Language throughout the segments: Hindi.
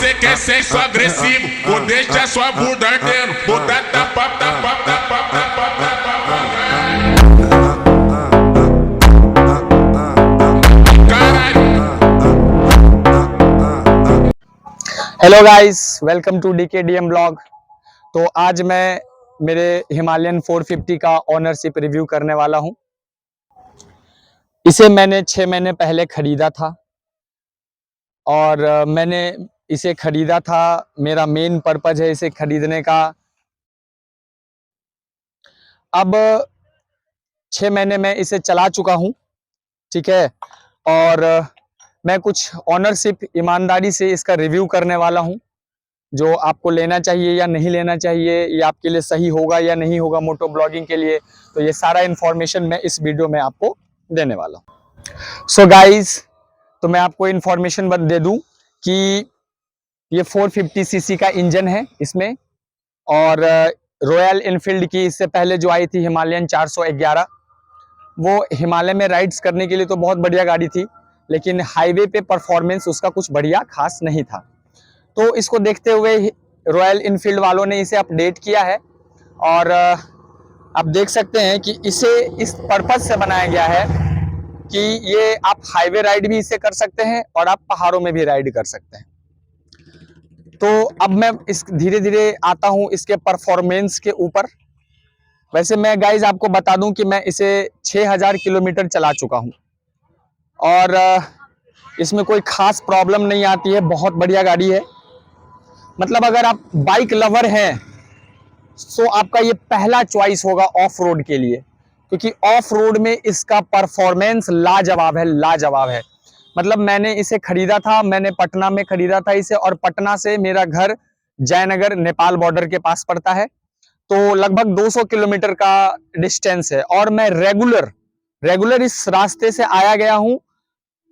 Você quer sexo agressivo, vou deixar sua bunda ardendo. Vou dar tapa, tapa, tapa, tapa, tapa, hello guys, welcome to DKDM blog. तो आज मैं मेरे हिमालयन 450 का ओनरशिप रिव्यू करने वाला हूं। इसे मैंने 6 महीने पहले खरीदा था और मैंने इसे खरीदा था, मेरा मेन पर्पज है इसे खरीदने का। अब 6 महीने में इसे चला चुका हूं, ठीक है। और मैं कुछ ओनरशिप ईमानदारी से इसका रिव्यू करने वाला हूं, जो आपको लेना चाहिए या नहीं लेना चाहिए, ये आपके लिए सही होगा या नहीं होगा मोटो ब्लॉगिंग के लिए। तो ये सारा इन्फॉर्मेशन मैं इस वीडियो में आपको देने वाला हूँ। सो गाइज, तो मैं आपको इन्फॉर्मेशन दे दूं कि ये 450 सीसी का इंजन है इसमें, और रॉयल इनफील्ड की इससे पहले जो आई थी हिमालयन 411, वो हिमालय में राइड्स करने के लिए तो बहुत बढ़िया गाड़ी थी, लेकिन हाईवे पे परफॉर्मेंस उसका कुछ बढ़िया खास नहीं था। तो इसको देखते हुए रॉयल इनफील्ड वालों ने इसे अपडेट किया है, और आप देख सकते हैं कि इसे इस पर्पज से बनाया गया है कि ये आप हाईवे राइड भी इसे कर सकते हैं और आप पहाड़ों में भी राइड कर सकते हैं। तो अब मैं इस धीरे धीरे आता हूं इसके परफॉर्मेंस के ऊपर। वैसे मैं गाइज आपको बता दूं कि मैं इसे 6000 किलोमीटर चला चुका हूं और इसमें कोई खास प्रॉब्लम नहीं आती है। बहुत बढ़िया गाड़ी है। मतलब अगर आप बाइक लवर हैं तो आपका ये पहला चॉइस होगा ऑफ रोड के लिए, क्योंकि ऑफ रोड में इसका परफॉर्मेंस लाजवाब है, लाजवाब है। मतलब मैंने इसे खरीदा था, मैंने पटना में खरीदा था इसे, और पटना से मेरा घर जयनगर नेपाल बॉर्डर के पास पड़ता है, तो लगभग 200 किलोमीटर का डिस्टेंस है। और मैं रेगुलर इस रास्ते से आया गया हूं।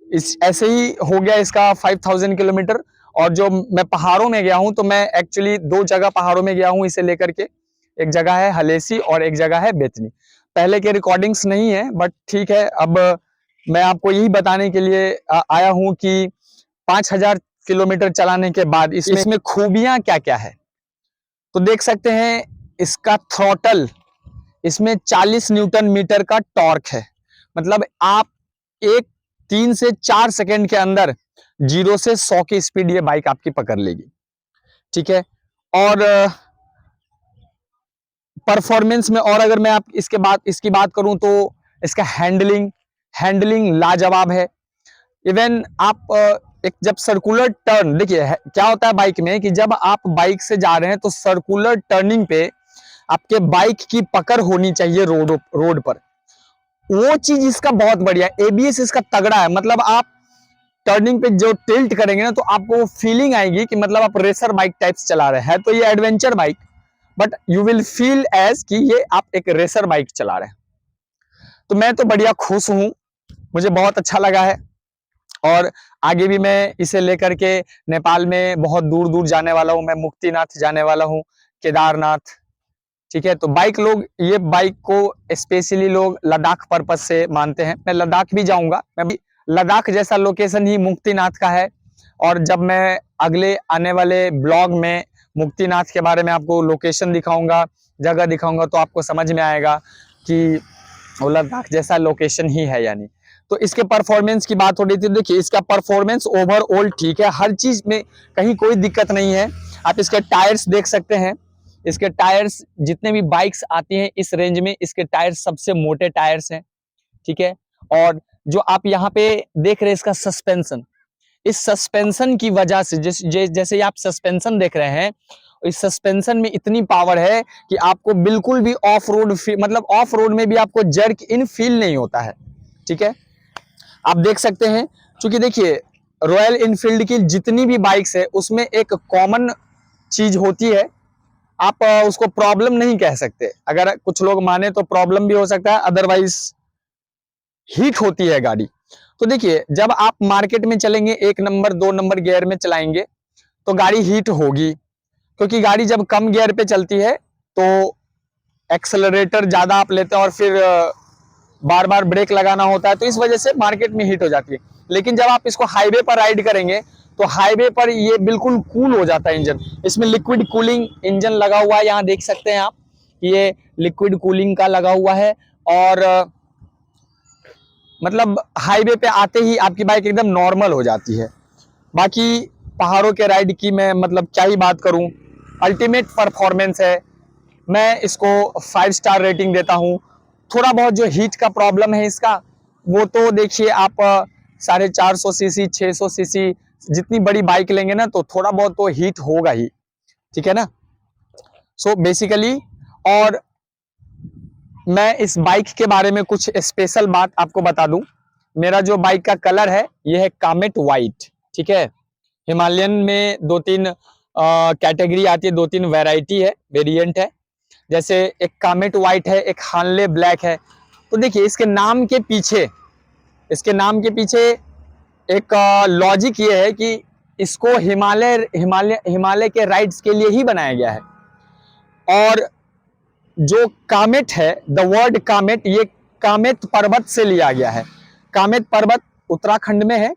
इस ऐसे ही हो गया इसका 5000 किलोमीटर। और जो मैं पहाड़ों में गया हूं, तो मैं एक्चुअली 2 जगह पहाड़ों में गया हूं इसे लेकर के। एक जगह है हलेसी और एक जगह है बेतनी। पहले के रिकॉर्डिंग्स नहीं है, बट ठीक है। अब मैं आपको यही बताने के लिए आया हूं कि 5000 किलोमीटर चलाने के बाद इसमें खूबियां क्या क्या है। तो देख सकते हैं इसका थ्रॉटल, इसमें 40 न्यूटन मीटर का टॉर्क है। मतलब आप 3 से 4 सेकंड के अंदर 0 से 100 की स्पीड ये बाइक आपकी पकड़ लेगी, ठीक है। और परफॉर्मेंस में और अगर मैं आप इसकी बात करूं तो इसका हैंडलिंग लाजवाब है। इवन आप एक जब सर्कुलर टर्न, देखिए क्या होता है बाइक में कि जब आप बाइक से जा रहे हैं तो सर्कुलर टर्निंग पे आपके बाइक की पकड़ होनी चाहिए रोड पर। वो चीज इसका बहुत बढ़िया, एबीएस इसका तगड़ा है। मतलब आप टर्निंग पे जो टिल्ट करेंगे ना, तो आपको फीलिंग आएगी कि मतलब आप रेसर बाइक टाइप्स चला रहे हैं। तो ये adventure bike, but you will feel as कि ये आप एक रेसर बाइक चला रहे हैं। तो मैं तो बढ़िया खुश हूं, मुझे बहुत अच्छा लगा है। और आगे भी मैं इसे लेकर के नेपाल में बहुत दूर दूर जाने वाला हूं। मैं मुक्तिनाथ जाने वाला हूं, केदारनाथ, ठीक है। तो ये बाइक को स्पेशली लोग लद्दाख पर्पज से मानते हैं। मैं लद्दाख भी जाऊंगा। मैं भी लद्दाख जैसा लोकेशन ही मुक्तिनाथ का है, और जब मैं अगले आने वाले ब्लॉग में मुक्तिनाथ के बारे में आपको लोकेशन दिखाऊंगा, जगह दिखाऊंगा, तो आपको समझ में आएगा कि वो लद्दाख जैसा लोकेशन ही है यानी। तो इसके परफॉर्मेंस की बात हो रही थी। देखिए इसका परफॉर्मेंस ओवरऑल ठीक है, हर चीज में कहीं कोई दिक्कत नहीं है। आप इसके टायर्स देख सकते हैं। इसके टायर्स, जितने भी बाइक्स आती हैं इस रेंज में, इसके टायर्स सबसे मोटे टायर्स हैं, ठीक है। और जो आप यहाँ पे देख रहे हैं इसका सस्पेंशन, इस सस्पेंशन की वजह से जैसे आप सस्पेंशन देख रहे हैं, इस सस्पेंशन में इतनी पावर है कि आपको बिल्कुल भी ऑफ रोड में भी आपको जर्क इन फील नहीं होता है, ठीक है। आप देख सकते हैं, क्योंकि देखिए रॉयल इनफील्ड की जितनी भी बाइक्स है उसमें एक कॉमन चीज होती है, आप उसको प्रॉब्लम नहीं कह सकते। अगर कुछ लोग माने तो प्रॉब्लम भी हो सकता है, अदरवाइज हीट होती है गाड़ी। तो देखिए जब आप मार्केट में चलेंगे 1 नंबर 2 नंबर गियर में चलाएंगे तो गाड़ी हीट होगी, क्योंकि गाड़ी जब कम गियर पे चलती है तो एक्सेलरेटर ज्यादा आप लेते हैं और फिर बार बार ब्रेक लगाना होता है, तो इस वजह से मार्केट में हीट हो जाती है। लेकिन जब आप इसको हाईवे पर राइड करेंगे तो हाईवे पर ये बिल्कुल कूल हो जाता है इंजन। इसमें लिक्विड कूलिंग इंजन लगा हुआ है, यहाँ देख सकते हैं आप, ये लिक्विड कूलिंग का लगा हुआ है। और मतलब हाईवे पे आते ही आपकी बाइक एकदम नॉर्मल हो जाती है। बाकी पहाड़ों के राइड की मैं मतलब क्या ही बात करूं, अल्टीमेट परफॉर्मेंस है। मैं इसको 5 स्टार रेटिंग देता हूं। थोड़ा बहुत जो हीट का प्रॉब्लम है इसका, वो तो देखिए आप 450 सीसी 600 सीसी जितनी बड़ी बाइक लेंगे ना तो थोड़ा बहुत तो हीट होगा ही, ठीक है ना। सो बेसिकली, और मैं इस बाइक के बारे में कुछ स्पेशल बात आपको बता दूं। मेरा जो बाइक का कलर है ये है कामेट वाइट, ठीक है। हिमालयन में 2-3 कैटेगरी आती है, 2-3 वैरायटी है, वेरिएंट है। जैसे एक कामेट वाइट है, एक हार्ले ब्लैक है। तो देखिए इसके नाम के पीछे एक लॉजिक ये है कि इसको हिमालय के राइड्स के लिए ही बनाया गया है। और जो कामेट है, द वर्ड कामेट, ये कामेट पर्वत से लिया गया है। कामेट पर्वत उत्तराखंड में है,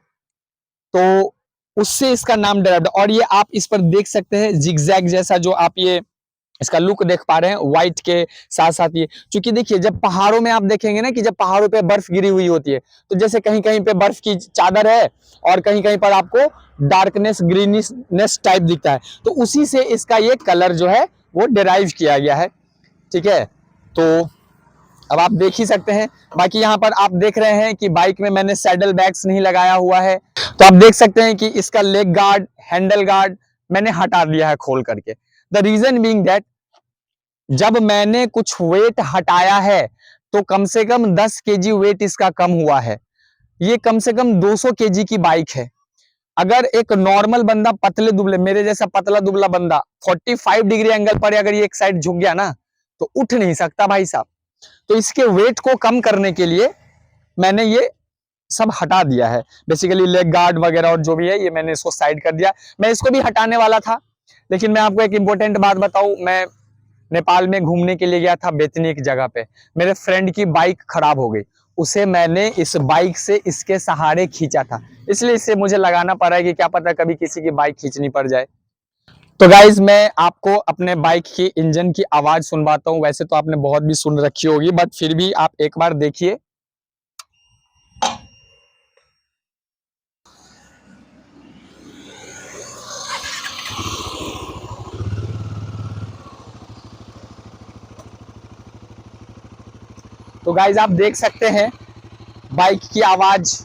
तो उससे इसका नाम डेराइव्ड। और ये आप इस पर देख सकते हैं जिगजैग जैसा जो आप ये इसका लुक देख पा रहे हैं व्हाइट के साथ साथ। ये चूंकि देखिए जब पहाड़ों में आप देखेंगे ना कि जब पहाड़ों पे बर्फ गिरी हुई होती है, तो जैसे कहीं कहीं पे बर्फ की चादर है और कहीं कहीं पर आपको डार्कनेस ग्रीनिशनेस टाइप दिखता है, तो उसी से इसका ये कलर जो है वो डिराइव किया गया है, ठीक है। तो अब आप देख ही सकते हैं। बाकी यहाँ पर आप देख रहे हैं कि बाइक में मैंने सैडल बैग्स नहीं लगाया हुआ है, तो आप देख सकते हैं कि इसका लेग गार्ड, हैंडल गार्ड मैंने हटा दिया है खोल करके। द रीजन बीइंग दैट जब मैंने कुछ वेट हटाया है तो कम से कम 10 केजी वेट इसका कम हुआ है। ये कम से कम 200 केजी की बाइक है। अगर एक नॉर्मल बंदा, पतले दुबले, मेरे जैसा पतला दुबला बंदा 45 डिग्री एंगल पर अगर ये एक साइड झुक गया ना तो उठ नहीं सकता भाई साहब। तो इसके वेट को कम करने के लिए मैंने ये सब हटा दिया है। बेसिकली लेग गार्ड वगैरह और जो भी है ये मैंने इसको साइड कर दिया। मैं इसको भी हटाने वाला था, लेकिन मैं आपको एक इंपॉर्टेंट बात बताऊं, मैं नेपाल में घूमने के लिए गया था बेतनी की जगह पे। मेरे फ्रेंड की बाइक खराब हो गई, उसे मैंने इस बाइक से इसके सहारे खींचा था, इसलिए इससे मुझे लगाना पड़ा है कि क्या पता कभी किसी की बाइक खींचनी पड़ जाए। तो गाइज मैं आपको अपने बाइक की इंजन की आवाज सुनवाता हूं। वैसे तो आपने बहुत भी सुन रखी होगी, बट फिर भी आप एक बार देखिए। तो गाइज आप देख सकते हैं बाइक की आवाज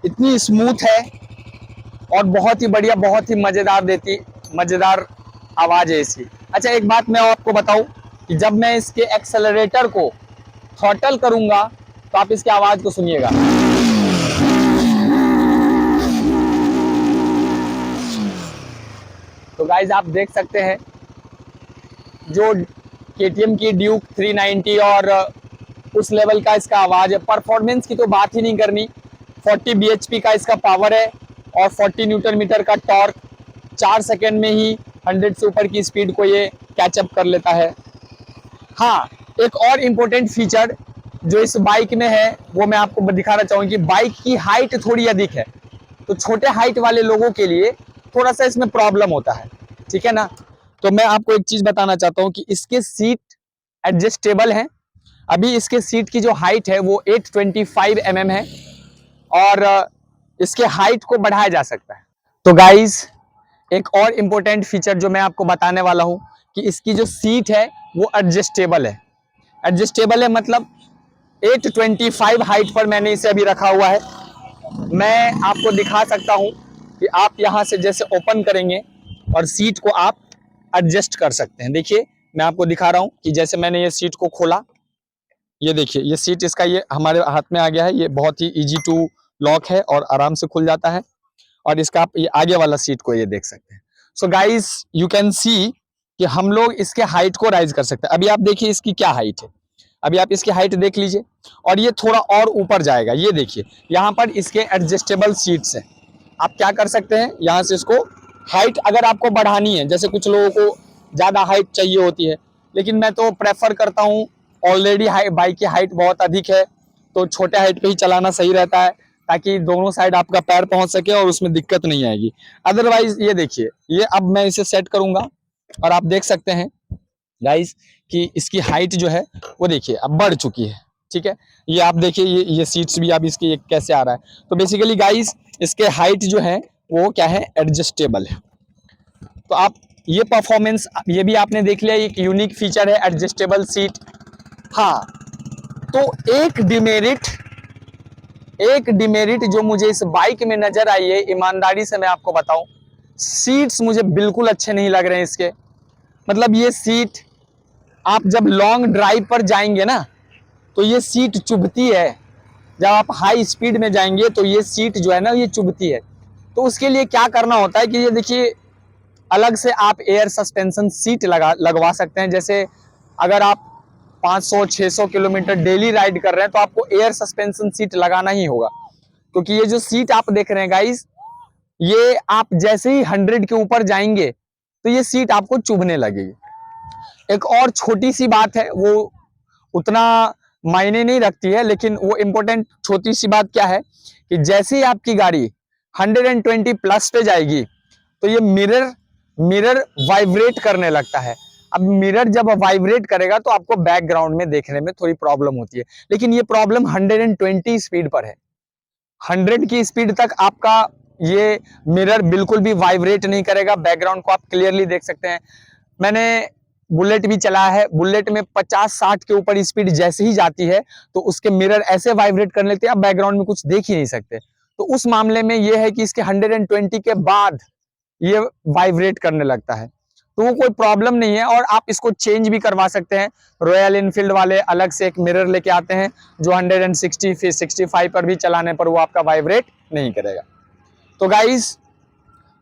इतनी स्मूथ है और बहुत ही बढ़िया, बहुत ही मजेदार आवाज है इसकी। अच्छा एक बात मैं आपको बताऊं कि जब मैं इसके एक्सेलरेटर को थ्रॉटल करूंगा तो आप इसकी आवाज को सुनिएगा। तो गाइज आप देख सकते हैं जो KTM की ड्यूक 390 और उस लेवल का इसका आवाज है। परफॉर्मेंस की तो बात ही नहीं करनी। 40 bhp का इसका पावर है और 40 न्यूटन मीटर का टॉर्क। 4 सेकेंड में ही 100 से ऊपर की स्पीड को ये कैचअप कर लेता है। हाँ, एक और इम्पोर्टेंट फीचर जो इस बाइक में है वो मैं आपको दिखाना चाहूंगी कि बाइक की हाइट थोड़ी अधिक है, तो छोटे हाइट वाले लोगों के लिए थोड़ा सा इसमें प्रॉब्लम होता है, ठीक है ना। तो मैं आपको एक चीज बताना चाहता हूं कि इसके सीट एडजस्टेबल हैं। अभी इसके सीट की जो हाइट है वो 825 mm है और इसके हाइट को बढ़ाया जा सकता है। तो गाइज एक और इम्पोर्टेंट फीचर जो मैं आपको बताने वाला हूं कि इसकी जो सीट है वो एडजस्टेबल है। एडजस्टेबल है मतलब 825 हाइट पर मैंने इसे अभी रखा हुआ है। मैं आपको दिखा सकता हूं कि आप यहां से जैसे ओपन करेंगे और सीट को आप एडजस्ट कर सकते हैं। देखिए मैं आपको दिखा रहा हूं कि जैसे मैंने ये सीट को खोला, ये देखिए ये सीट इसका ये हमारे हाथ में आ गया है। ये बहुत ही इजी टू लॉक है और आराम से खुल जाता है। और इसका आप ये आगे वाला सीट को ये देख सकते हैं। So guys you can see कि हम लोग इसके हाइट को राइज कर सकते हैं। अभी आप देखिए इसकी क्या हाइट है, अभी आप इसकी हाइट देख लीजिए और ये थोड़ा और ऊपर जाएगा। ये देखिए यहाँ पर इसके एडजस्टेबल सीट्स हैं। आप क्या कर सकते हैं, यहाँ से इसको हाइट अगर आपको बढ़ानी है, जैसे कुछ लोगों को ज़्यादा हाइट चाहिए होती है, लेकिन मैं तो प्रेफर करता हूँ, ऑलरेडी बाइक की हाइट बहुत अधिक है तो छोटे हाइट पे ही चलाना सही रहता है। ताकि दोनों साइड आपका पैर पहुंच सके और उसमें दिक्कत नहीं आएगी। अदरवाइज ये देखिए, ये अब मैं इसे सेट करूंगा और आप देख सकते हैं गाइस कि इसकी हाइट जो है वो देखिए अब बढ़ चुकी है। ठीक है, ये आप देखिए, ये सीट्स भी अब इसकी कैसे आ रहा है। तो बेसिकली गाइस इसके हाइट जो है वो क्या है, एडजस्टेबल है। तो आप ये परफॉर्मेंस ये भी आपने देख लिया, एक यूनिक फीचर है एडजस्टेबल सीट। हाँ, तो एक डिमेरिट जो मुझे इस बाइक में नजर आई है, ईमानदारी से मैं आपको बताऊं, सीट्स मुझे बिल्कुल अच्छे नहीं लग रहे हैं इसके। मतलब ये सीट आप जब लॉन्ग ड्राइव पर जाएंगे ना तो ये सीट चुभती है। जब आप हाई स्पीड में जाएंगे तो ये सीट जो है ना ये चुभती है। तो उसके लिए क्या करना होता है कि ये देखिए अलग से आप एयर सस्पेंशन सीट लगवा सकते हैं। जैसे अगर आप 500-600 किलोमीटर डेली राइड कर रहे हैं तो आपको एयर सस्पेंशन सीट लगाना ही होगा, क्योंकि ये जो सीट आप देख रहे हैं गाइस, ये आप जैसे ही 100 के ऊपर जाएंगे तो ये सीट आपको चुभने लगेगी। एक और छोटी सी बात है, वो उतना मायने नहीं रखती है, लेकिन वो इंपॉर्टेंट छोटी सी बात क्या है कि जैसे ही आपकी गाड़ी 120 प्लस पे जाएगी तो ये मिरर वाइब्रेट करने लगता है। अब मिरर जब वाइब्रेट करेगा तो आपको बैकग्राउंड में देखने में थोड़ी प्रॉब्लम होती है, लेकिन ये प्रॉब्लम 120 स्पीड पर है। 100 की स्पीड तक आपका ये मिरर बिल्कुल भी वाइब्रेट नहीं करेगा, बैकग्राउंड को आप क्लियरली देख सकते हैं। मैंने बुलेट भी चलाया है, बुलेट में 50-60 के ऊपर स्पीड जैसे ही जाती है तो उसके मिरर ऐसे वाइब्रेट करने लगते हैं, आप बैकग्राउंड में कुछ देख ही नहीं सकते। तो उस मामले में ये है कि इसके 120 के बाद ये वाइब्रेट करने लगता है, तो वो कोई प्रॉब्लम नहीं है और आप इसको चेंज भी करवा सकते हैं। रॉयल इनफील्ड वाले अलग से एक मिरर लेके आते हैं जो 160 फिर 65 पर भी चलाने पर वो आपका वाइब्रेट नहीं करेगा। तो गाइस,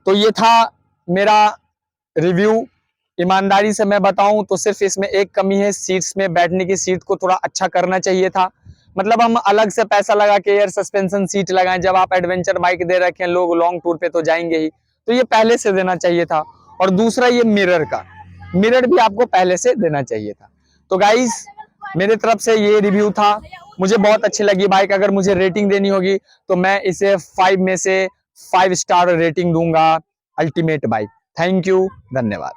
तो ये था मेरा रिव्यू। ईमानदारी से मैं बताऊं तो सिर्फ इसमें एक कमी है, सीट्स में बैठने की सीट को थोड़ा अच्छा करना चाहिए था। मतलब हम अलग से पैसा लगा के एयर सस्पेंशन सीट लगाएं, जब आप एडवेंचर बाइक दे रखे हैं, लोग लॉन्ग टूर पे तो जाएंगे ही, तो ये पहले से देना चाहिए था। और दूसरा ये मिरर भी आपको पहले से देना चाहिए था। तो गाइस, मेरे तरफ से ये रिव्यू था। मुझे बहुत अच्छी लगी बाइक। अगर मुझे रेटिंग देनी होगी तो मैं इसे 5 में से 5 स्टार रेटिंग दूंगा। Ultimate bike. थैंक यू, धन्यवाद।